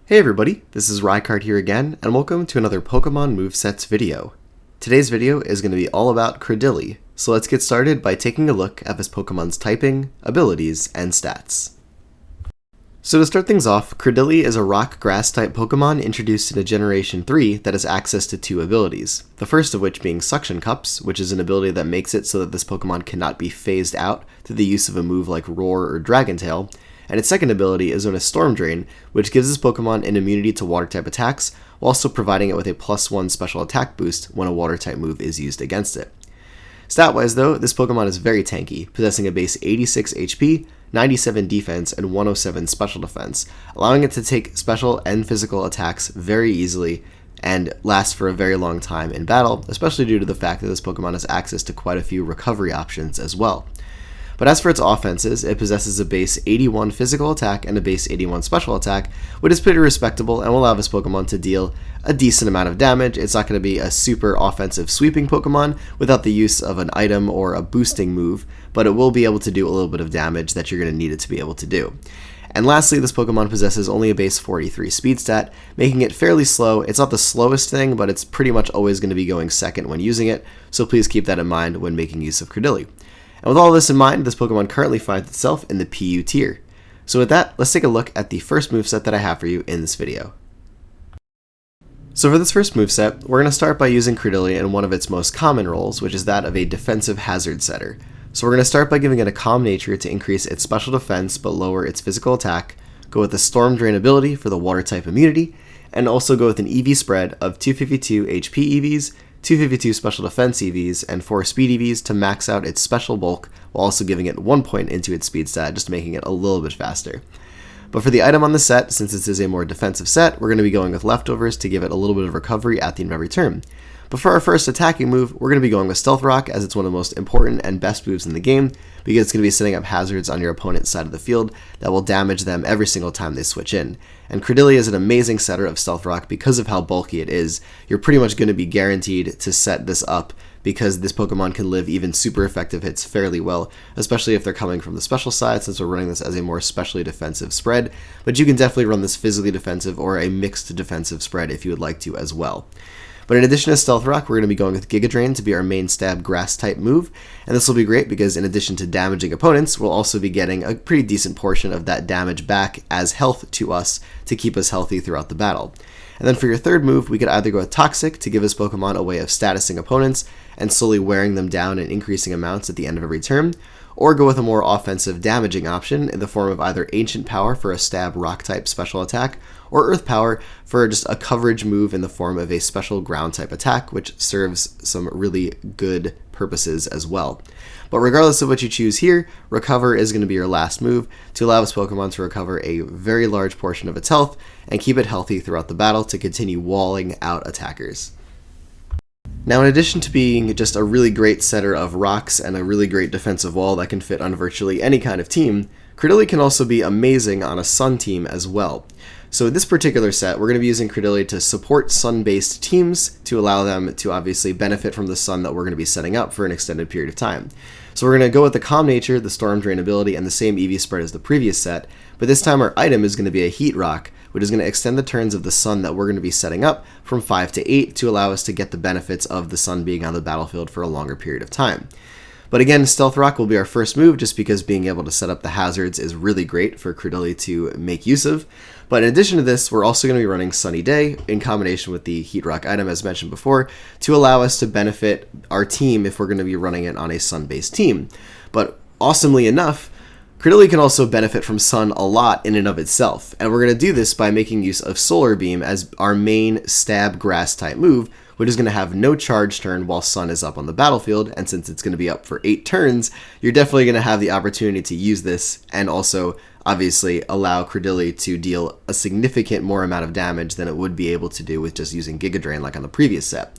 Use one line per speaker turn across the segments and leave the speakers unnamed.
Hey everybody, this is Rykard here again, and welcome to another Pokemon Movesets video. Today's video is going to be all about Cradily, so let's get started by taking a look at this Pokemon's typing, abilities, and stats. So to start things off, Cradily is a rock-grass type Pokemon introduced in a Generation 3 that has access to two abilities, the first of which being Suction Cups, which is an ability that makes it so that this Pokemon cannot be phased out through the use of a move like Roar or Dragon Tail, and its second ability is known as Storm Drain, which gives this Pokemon an immunity to water-type attacks, while also providing it with a +1 special attack boost when a water-type move is used against it. Stat-wise though, this Pokemon is very tanky, possessing a base 86 HP, 97 defense, and 107 special defense, allowing it to take special and physical attacks very easily and last for a very long time in battle, especially due to the fact that this Pokemon has access to quite a few recovery options as well. But as for its offenses, it possesses a base 81 physical attack and a base 81 special attack, which is pretty respectable and will allow this Pokemon to deal a decent amount of damage. It's not going to be a super offensive sweeping Pokemon without the use of an item or a boosting move, but it will be able to do a little bit of damage that you're going to need it to be able to do. And lastly, this Pokemon possesses only a base 43 speed stat, making it fairly slow. It's not the slowest thing, but it's pretty much always going to be going second when using it, so please keep that in mind when making use of Cradily. And with all this in mind, this Pokemon currently finds itself in the PU tier. So with that, let's take a look at the first moveset that I have for you in this video. So for this first moveset, we're going to start by using Cradily in one of its most common roles, which is that of a defensive hazard setter. So we're going to start by giving it a Calm Nature to increase its special defense but lower its physical attack, go with the Storm Drain ability for the water type immunity, and also go with an EV spread of 252 HP EVs, 252 special defense EVs, and 4 speed EVs to max out its special bulk, while also giving it 1 point into its speed stat, just making it a little bit faster. But for the item on the set, since this is a more defensive set, we're going to be going with Leftovers to give it a little bit of recovery at the end of every turn. But for our first attacking move, we're going to be going with Stealth Rock, as it's one of the most important and best moves in the game, because it's going to be setting up hazards on your opponent's side of the field that will damage them every single time they switch in. And Cradily is an amazing setter of Stealth Rock because of how bulky it is. You're pretty much going to be guaranteed to set this up because this Pokemon can live even super effective hits fairly well, especially if they're coming from the special side, since we're running this as a more specially defensive spread. But you can definitely run this physically defensive or a mixed defensive spread if you would like to as well. But in addition to Stealth Rock, we're going to be going with Giga Drain to be our main stab grass type move, and this will be great because in addition to damaging opponents, we'll also be getting a pretty decent portion of that damage back as health to us to keep us healthy throughout the battle. And then for your third move, we could either go with Toxic to give this Pokemon a way of statusing opponents and slowly wearing them down in increasing amounts at the end of every turn, or go with a more offensive damaging option in the form of either Ancient Power for a stab rock type special attack, or Earth Power for just a coverage move in the form of a special ground type attack, which serves some really good purposes as well. But regardless of what you choose here, Recover is going to be your last move to allow this Pokemon to recover a very large portion of its health and keep it healthy throughout the battle to continue walling out attackers. Now, in addition to being just a really great setter of rocks and a really great defensive wall that can fit on virtually any kind of team, Cradily can also be amazing on a Sun team as well. So in this particular set, we're going to be using Cradily to support Sun-based teams to allow them to obviously benefit from the Sun that we're going to be setting up for an extended period of time. So we're going to go with the Calm Nature, the Storm Drain ability, and the same EV spread as the previous set, but this time our item is going to be a Heat Rock, which is going to extend the turns of the Sun that we're going to be setting up from 5 to 8 to allow us to get the benefits of the Sun being on the battlefield for a longer period of time. But again, Stealth Rock will be our first move just because being able to set up the hazards is really great for Cradily to make use of. But in addition to this, we're also going to be running Sunny Day in combination with the Heat Rock item as mentioned before to allow us to benefit our team if we're going to be running it on a Sun-based team. But awesomely enough, Cradily can also benefit from Sun a lot in and of itself, and we're going to do this by making use of Solar Beam as our main stab grass type move, which is going to have no charge turn while Sun is up on the battlefield, and since it's going to be up for 8 turns, you're definitely going to have the opportunity to use this and also obviously allow Cradily to deal a significant more amount of damage than it would be able to do with just using Giga Drain like on the previous set.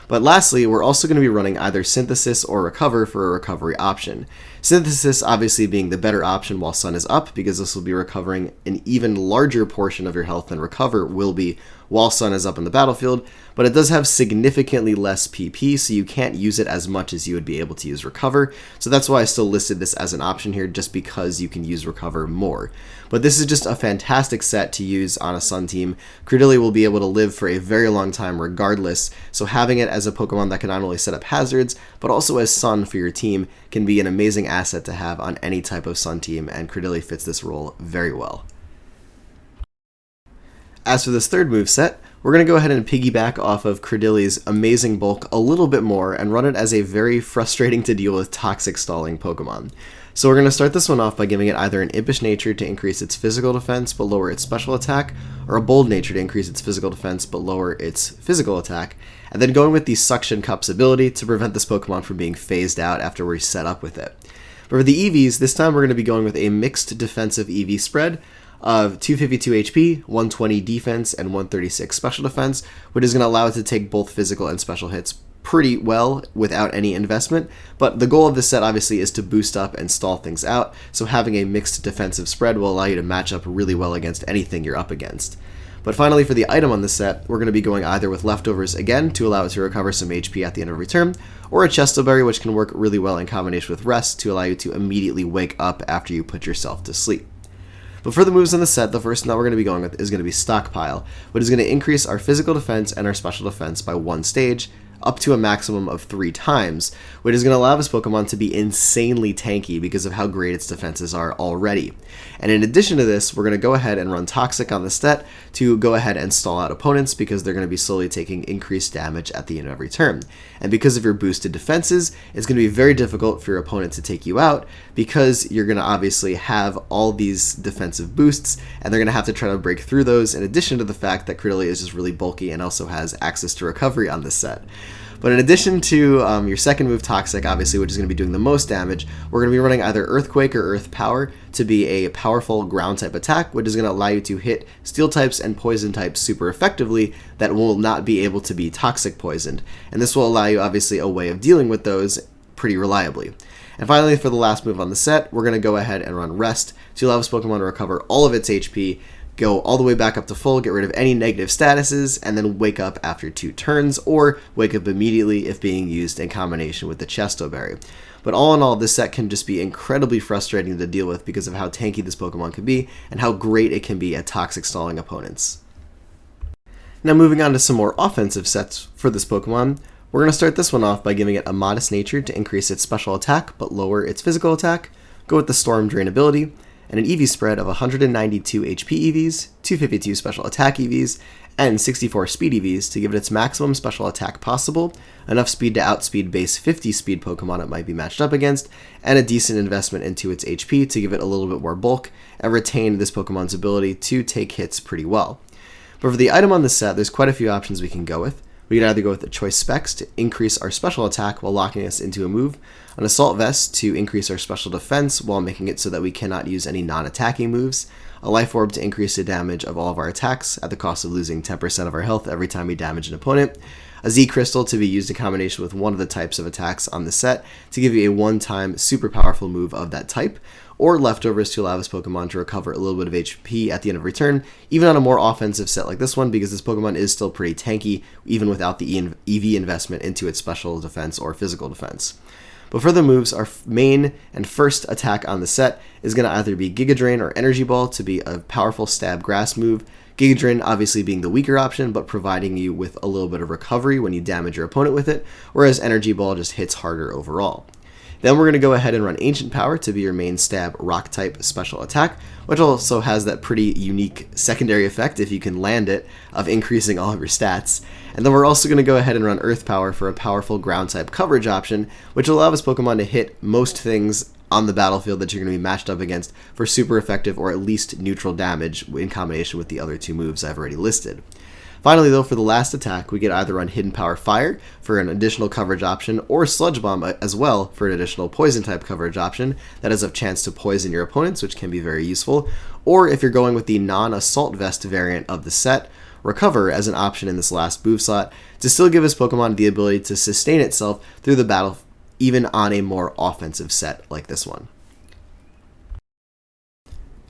But lastly, we're also going to be running either Synthesis or Recover for a recovery option. Synthesis obviously being the better option while Sun is up, because this will be recovering an even larger portion of your health than Recover will be while Sun is up in the battlefield, but it does have significantly less PP, so you can't use it as much as you would be able to use Recover. So that's why I still listed this as an option here, just because you can use Recover more. But this is just a fantastic set to use on a Sun team. Cradily will be able to live for a very long time regardless, so having it as a Pokemon that can not only set up hazards, but also as Sun for your team can be an amazing asset to have on any type of Sun team, and Cradily fits this role very well. As for this third moveset, we're going to go ahead and piggyback off of Cradily's amazing bulk a little bit more and run it as a very frustrating to deal with toxic stalling Pokemon. So we're going to start this one off by giving it either an Impish Nature to increase its physical defense but lower its special attack, or a Bold Nature to increase its physical defense but lower its physical attack, and then going with the Suction Cup's ability to prevent this Pokemon from being phased out after we're set up with it. But for the EVs, this time we're going to be going with a mixed defensive EV spread of 252 HP, 120 defense, and 136 special defense, which is going to allow it to take both physical and special hits pretty well without any investment. But the goal of this set obviously is to boost up and stall things out, so having a mixed defensive spread will allow you to match up really well against anything you're up against. But finally, for the item on this set, we're going to be going either with Leftovers again to allow it to recover some HP at the end of every turn, or a Chesto Berry, which can work really well in combination with Rest to allow you to immediately wake up after you put yourself to sleep. But for the moves on the set, the first one that we're going to be going with is going to be Stockpile, which is going to increase our physical defense and our special defense by 1 stage, up to a maximum of 3 times, which is going to allow this Pokemon to be insanely tanky because of how great its defenses are already. And in addition to this, we're going to go ahead and run Toxic on the set to go ahead and stall out opponents because they're going to be slowly taking increased damage at the end of every turn. And because of your boosted defenses, it's going to be very difficult for your opponent to take you out because you're going to obviously have all these defensive boosts, and they're going to have to try to break through those, in addition to the fact that Cradily is just really bulky and also has access to recovery on this set. But in addition to your second move, Toxic, obviously, which is going to be doing the most damage, we're going to be running either Earthquake or Earth Power to be a powerful ground-type attack, which is going to allow you to hit Steel types and Poison types super effectively that will not be able to be Toxic Poisoned. And this will allow you, obviously, a way of dealing with those pretty reliably. And finally, for the last move on the set, we're going to go ahead and run Rest to allow this Pokemon to recover all of its HP, go all the way back up to full, get rid of any negative statuses, and then wake up after 2 turns, or wake up immediately if being used in combination with the Chesto Berry. But all in all, this set can just be incredibly frustrating to deal with because of how tanky this Pokemon can be, and how great it can be at toxic stalling opponents. Now moving on to some more offensive sets for this Pokemon, we're going to start this one off by giving it a Modest Nature to increase its special attack, but lower its physical attack, go with the Storm Drain ability, and an EV spread of 192 HP EVs, 252 special attack EVs, and 64 speed EVs to give it its maximum special attack possible, enough speed to outspeed base 50 speed Pokemon it might be matched up against, and a decent investment into its HP to give it a little bit more bulk, and retain this Pokemon's ability to take hits pretty well. But for the item on this set, there's quite a few options we can go with. We can either go with the Choice Specs to increase our special attack while locking us into a move, an Assault Vest to increase our special defense while making it so that we cannot use any non-attacking moves, a Life Orb to increase the damage of all of our attacks at the cost of losing 10% of our health every time we damage an opponent, a Z Crystal to be used in combination with one of the types of attacks on the set to give you a one-time super powerful move of that type, or Leftovers to allow this Pokemon to recover a little bit of HP at the end of every turn, even on a more offensive set like this one, because this Pokemon is still pretty tanky, even without the EV investment into its special defense or physical defense. But for the moves, our main and first attack on the set is going to either be Giga Drain or Energy Ball to be a powerful stab grass move, Giga Drain obviously being the weaker option, but providing you with a little bit of recovery when you damage your opponent with it, whereas Energy Ball just hits harder overall. Then we're going to go ahead and run Ancient Power to be your main stab rock-type special attack, which also has that pretty unique secondary effect, if you can land it, of increasing all of your stats. And then we're also going to go ahead and run Earth Power for a powerful ground-type coverage option, which will allow this Pokemon to hit most things on the battlefield that you're going to be matched up against for super effective or at least neutral damage in combination with the other 2 moves I've already listed. Finally, though, for the last attack, we get either run Hidden Power Fire for an additional coverage option, or Sludge Bomb as well for an additional Poison-type coverage option that has a chance to poison your opponents, which can be very useful. Or if you're going with the non-Assault Vest variant of the set, Recover as an option in this last move slot to still give this Pokemon the ability to sustain itself through the battle, even on a more offensive set like this one.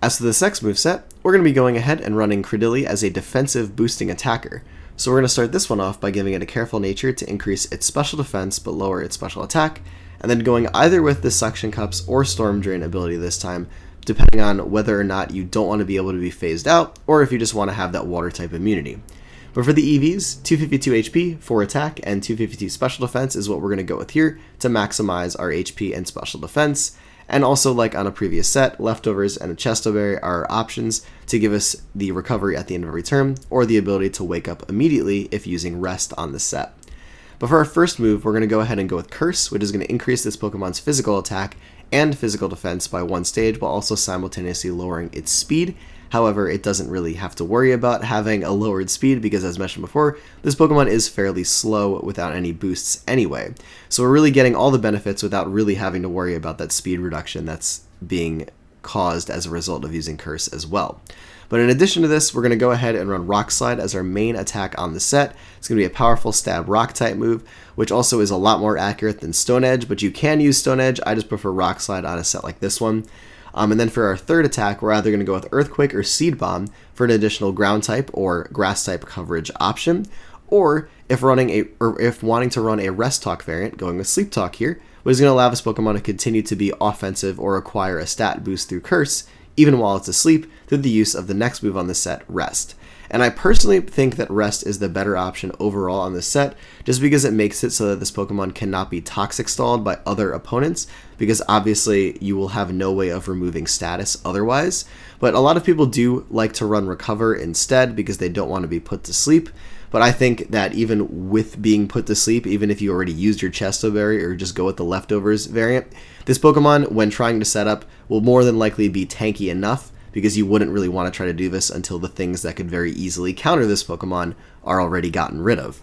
As for the next moveset, we're going to be going ahead and running Cradily as a defensive boosting attacker. So we're going to start this one off by giving it a careful nature to increase its special defense but lower its special attack, and then going either with the Suction Cups or Storm Drain ability this time, depending on whether or not you don't want to be able to be phased out, or if you just want to have that water type immunity. But for the EVs, 252 HP, 4 attack, and 252 special defense is what we're going to go with here to maximize our HP and special defense. And also, like on a previous set, leftovers and a chesto berry are options to give us the recovery at the end of every turn, or the ability to wake up immediately if using rest on this set. But for our first move, we're going to go ahead and go with Curse, which is going to increase this Pokemon's physical attack and physical defense by 1 stage, while also simultaneously lowering its speed. However, it doesn't really have to worry about having a lowered speed because, as mentioned before, this Pokemon is fairly slow without any boosts anyway. So we're really getting all the benefits without really having to worry about that speed reduction that's being caused as a result of using Curse as well. But in addition to this, we're going to go ahead and run Rock Slide as our main attack on the set. It's going to be a powerful stab rock type move, which also is a lot more accurate than Stone Edge, but you can use Stone Edge. I just prefer Rock Slide on a set like this one. And then for our third attack, we're either going to go with Earthquake or Seed Bomb for an additional ground type or grass type coverage option, or if wanting to run a Rest Talk variant, going with Sleep Talk here, which is going to allow this Pokemon to continue to be offensive or acquire a stat boost through Curse, even while it's asleep, through the use of the next move on the set, Rest. And I personally think that Rest is the better option overall on this set, just because it makes it so that this Pokemon cannot be Toxic Stalled by other opponents, because obviously you will have no way of removing status otherwise. But a lot of people do like to run Recover instead because they don't want to be put to sleep. But I think that even with being put to sleep, even if you already used your Chesto Berry or just go with the Leftovers variant, this Pokemon, when trying to set up, will more than likely be tanky enough, because you wouldn't really want to try to do this until the things that could very easily counter this Pokemon are already gotten rid of.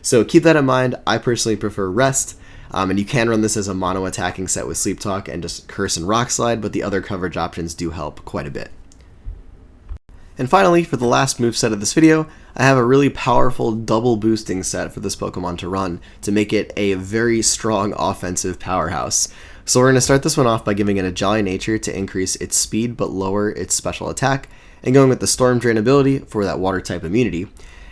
So keep that in mind. I personally prefer Rest, and you can run this as a mono attacking set with Sleep Talk and just Curse and Rock Slide, but the other coverage options do help quite a bit. And finally, for the last moveset of this video, I have a really powerful double boosting set for this Pokemon to run to make it a very strong offensive powerhouse. So we're going to start this one off by giving it a Jolly Nature to increase its speed but lower its special attack, and going with the Storm Drain ability for that water type immunity.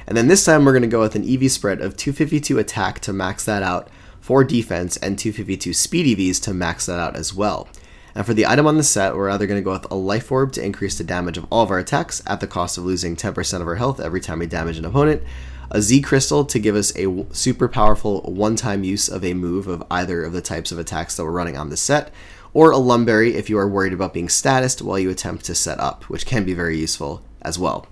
And then this time we're going to go with an EV spread of 252 attack to max that out, 4 defense, and 252 speed EVs to max that out as well. And for the item on the set, we're either going to go with a Life Orb to increase the damage of all of our attacks at the cost of losing 10% of our health every time we damage an opponent, a Z Crystal to give us a super powerful one-time use of a move of either of the types of attacks that we're running on the set, or a Lumberry if you are worried about being statused while you attempt to set up, which can be very useful as well.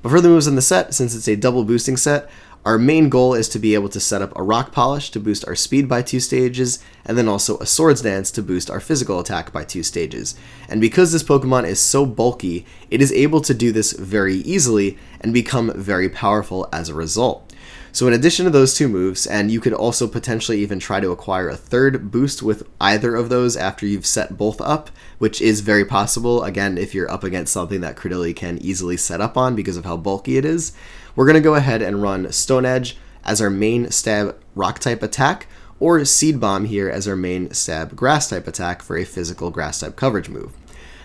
But for the moves in the set, since it's a double boosting set, our main goal is to be able to set up a Rock Polish to boost our speed by 2 stages, and then also a Swords Dance to boost our physical attack by 2 stages. And because this Pokemon is so bulky, it is able to do this very easily and become very powerful as a result. So in addition to those 2 moves, and you could also potentially even try to acquire a third boost with either of those after you've set both up, which is very possible, again, if you're up against something that Cradily can easily set up on because of how bulky it is. We're going to go ahead and run Stone Edge as our main stab rock type attack, or Seed Bomb here as our main stab grass type attack for a physical grass type coverage move.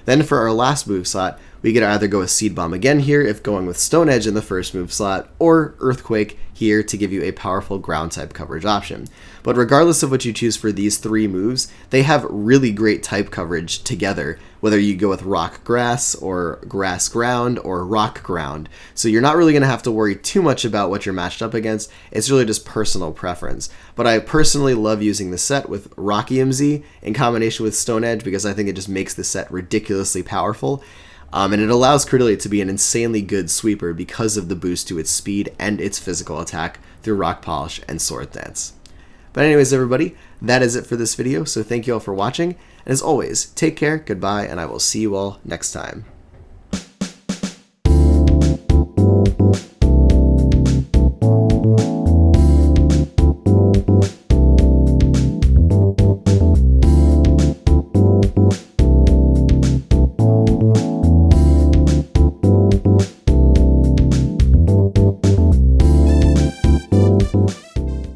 Then for our last move slot, we could either go with Seed Bomb again here if going with Stone Edge in the first move slot, or Earthquake here to give you a powerful ground type coverage option. But regardless of what you choose for these 3 moves, they have really great type coverage together, whether you go with Rock Grass, or Grass Ground, or Rock Ground. So you're not really going to have to worry too much about what you're matched up against. It's really just personal preference. But I personally love using the set with Rock EMZ in combination with Stone Edge because I think it just makes the set ridiculously powerful. And it allows Cradily to be an insanely good sweeper because of the boost to its speed and its physical attack through Rock Polish and Sword Dance. But anyways, everybody, that is it for this video, so thank you all for watching, and as always, take care, goodbye, and I will see you all next time.